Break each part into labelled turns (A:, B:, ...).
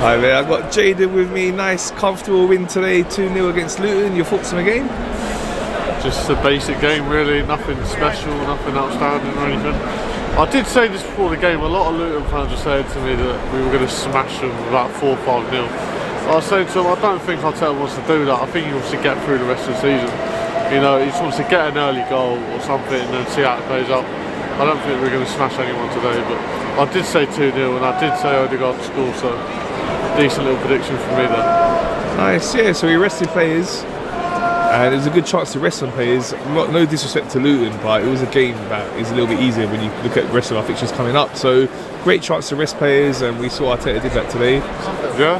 A: Hi there, I've got Jaden with me. Nice, comfortable win today, 2-0 against Luton. Your thoughts on the game?
B: Just a basic game really, nothing special, nothing outstanding or anything. I did say this before the game, a lot of Luton fans were saying to me that we were going to smash them about 4-5-0. I was saying to them, I don't think Arteta wants to do that. I think he wants to get through the rest of the season. You know, he just wants to get an early goal or something and then see how it plays out. I don't think we're going to smash anyone today, but I did say 2-0 and I did say Odegaard to score, so decent little prediction from me there.
A: Nice, yeah, so we rested players and there's a good chance to rest some players. No disrespect to Luton, but it was a game that is a little bit easier when you look at the rest of our fixtures coming up. So great chance to rest players, and we saw Arteta did that today.
B: Yeah,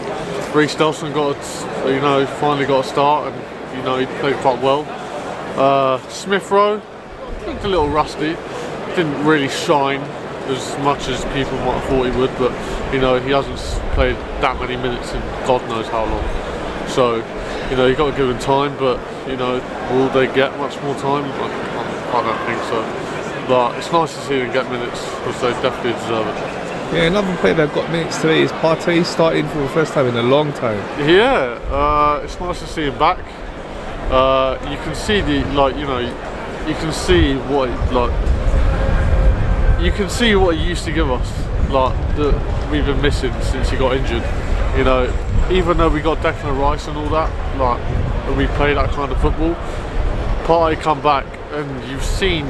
B: Reece Nelson finally got a start, and he played quite well. Smith Rowe looked a little rusty, didn't really shine as much as people might have thought he would, but he hasn't played that many minutes in God knows how long. So you've got to give him time, but will they get much more time? I don't think so. But it's nice to see them get minutes because they definitely deserve it.
A: Yeah, another player that got minutes today is Partey, starting for the first time in a long time.
B: Yeah, it's nice to see him back. You can see you can see what he used to give us, that we've been missing since he got injured. Even though we got Declan Rice and all that, and we play that kind of football, Partey come back and you've seen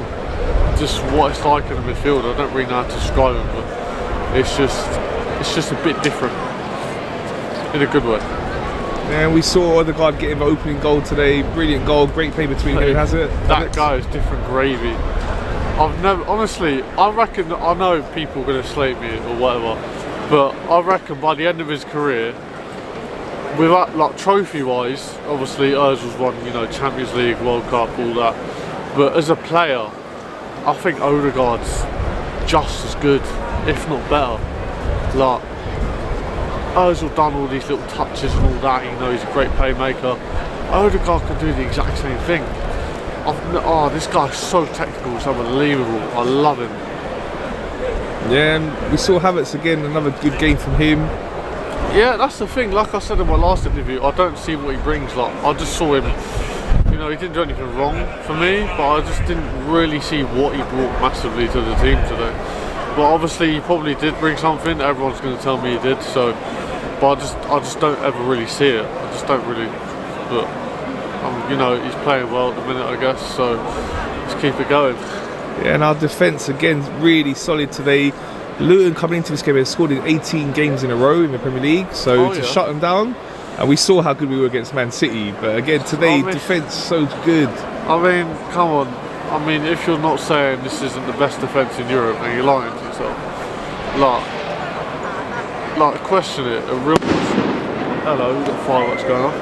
B: just what it's like in the midfield. I don't really know how to describe it, but it's just a bit different in a good way.
A: And we saw Odegaard getting the opening goal today. Brilliant goal, great play between him and Hazard.
B: That guy is different gravy. I reckon, I know people are going to slate me or whatever, but I reckon by the end of his career, without trophy-wise, obviously Ozil's won, Champions League, World Cup, all that. But as a player, I think Odegaard's just as good, if not better. Ozil done all these little touches and all that. He's a great playmaker. Odegaard can do the exact same thing. This guy's so technical, it's unbelievable. I love him.
A: Yeah, and we saw Havertz again, another good game from him.
B: Yeah, that's the thing. Like I said in my last interview, I don't see what he brings. I just saw him. He didn't do anything wrong for me, but I just didn't really see what he brought massively to the team today. But obviously, he probably did bring something. Everyone's going to tell me he did. So, but I just don't ever really see it. I just don't really. But he's playing well at the minute, I guess. So let's keep it going.
A: Yeah, and our defence again really solid today. Luton coming into this game has scored in 18 games in a row in the Premier League, so to shut them down, and we saw how good we were against Man City, but again today defence so good.
B: Come on, if you're not saying this isn't the best defence in Europe, then you're lying to yourself. Question it. Hello, we've got fireworks going on.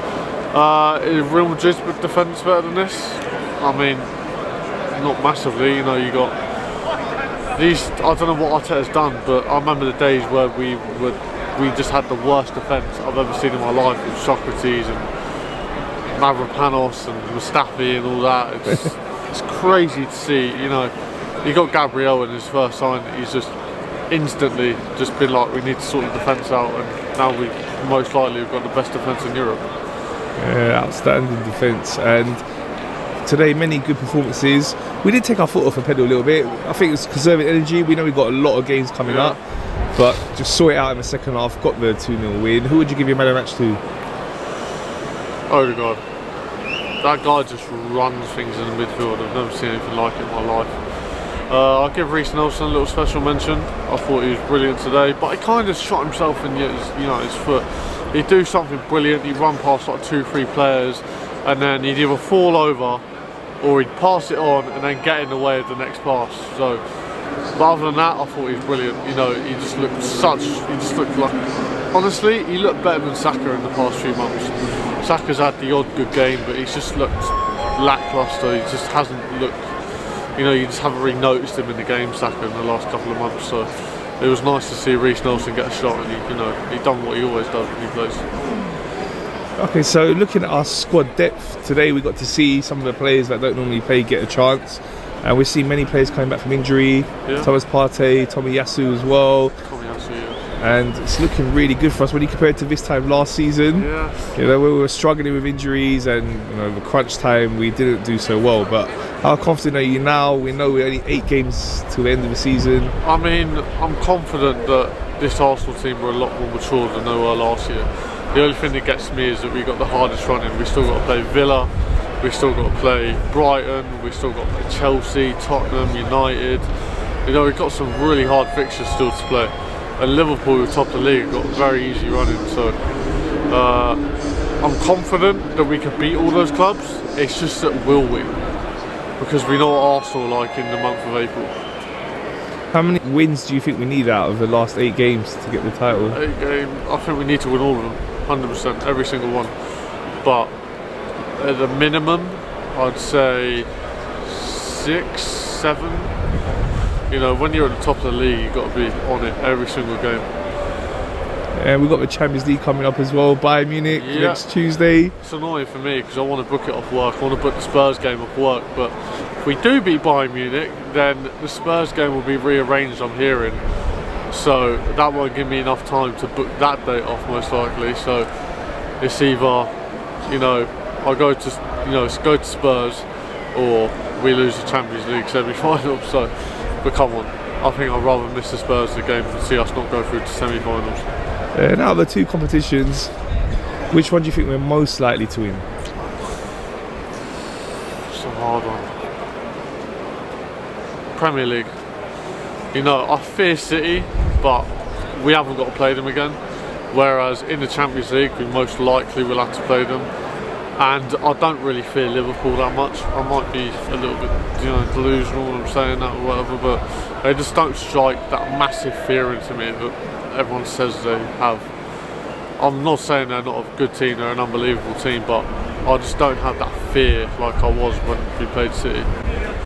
B: Is Real Madrid's defence better than this? Not massively. You got these. I don't know what Arteta's done, but I remember the days where we just had the worst defence I've ever seen in my life with Socrates and Mavropanos and Mustafi and all that. It's crazy to see. You got Gabriel in his first sign. He's just instantly just been like, we need to sort the defence out, and now we most likely have got the best defence in Europe.
A: Yeah, outstanding defence, and today many good performances. We did take our foot off the pedal a little bit. I think it was conserving energy. We know we've got a lot of games coming up, but just saw it out in the second half, got the 2-0 win. Who would you give your man of the match to?
B: Odegaard. That guy just runs things in the midfield. I've never seen anything like it in my life. I'll give Reece Nelson a little special mention. I thought he was brilliant today, but he kind of shot himself in his foot. He'd do something brilliant, he'd run past 2-3 players, and then he'd either fall over or he'd pass it on and then get in the way of the next pass. So, but other than that, I thought he was brilliant. He just looked like, honestly, he looked better than Saka in the past few months. Saka's had the odd good game, but he's just looked lacklustre. He just hasn't looked, you just haven't really noticed him in the game, Saka, in the last couple of months. So it was nice to see Reece Nelson get a shot, and he done what he always does when he plays.
A: Okay, so looking at our squad depth today, we got to see some of the players that don't normally play get a chance, and we've seen many players coming back from injury. Thomas Partey, Tomiyasu as well. and it's looking really good for us when you compare it to this time last season.
B: Yeah.
A: You know, we were struggling with injuries, and you know, the crunch time we didn't do so well. But how confident are you now? We know we're only 8 games till the end of the season.
B: I mean, I'm confident that this Arsenal team were a lot more mature than they were last year. The only thing that gets me is that we got the hardest running. We still got to play Villa, we still got to play Brighton, we still got to play Chelsea, Tottenham, United. You know, we've got some really hard fixtures still to play. And Liverpool, who top of the league, got very easy running. So I'm confident that we can beat all those clubs. It's just that will we? Because we know what Arsenal are like in the month of April.
A: How many wins do you think we need out of the last 8 games to get the title?
B: 8 games, I think we need to win all of them, 100%, every single one. But at the minimum, I'd say 6, 7. You know, when you're at the top of the league, you've got to be on it every single game.
A: And we've got the Champions League coming up as well, Bayern Munich next Tuesday.
B: It's annoying for me because I want to book it off work, I want to book the Spurs game off work, but if we do beat Bayern Munich, then the Spurs game will be rearranged, I'm hearing. So that won't give me enough time to book that date off, most likely. So it's either, you know, I go to Spurs, or we lose the Champions League semi-final. So, but come on, I think I'd rather miss the Spurs game than see us not go through to semi-finals.
A: And out of the 2 competitions, which one do you think we're most likely to win?
B: It's a hard one. Premier League. You know, I fear City, but we haven't got to play them again. Whereas in the Champions League, we most likely will have to play them. And I don't really fear Liverpool that much. I might be a little bit, you know, delusional when I'm saying that or whatever, but they just don't strike that massive fear into me that everyone says they have. I'm not saying they're not a good team, they're an unbelievable team, but I just don't have that fear like I was when we played City.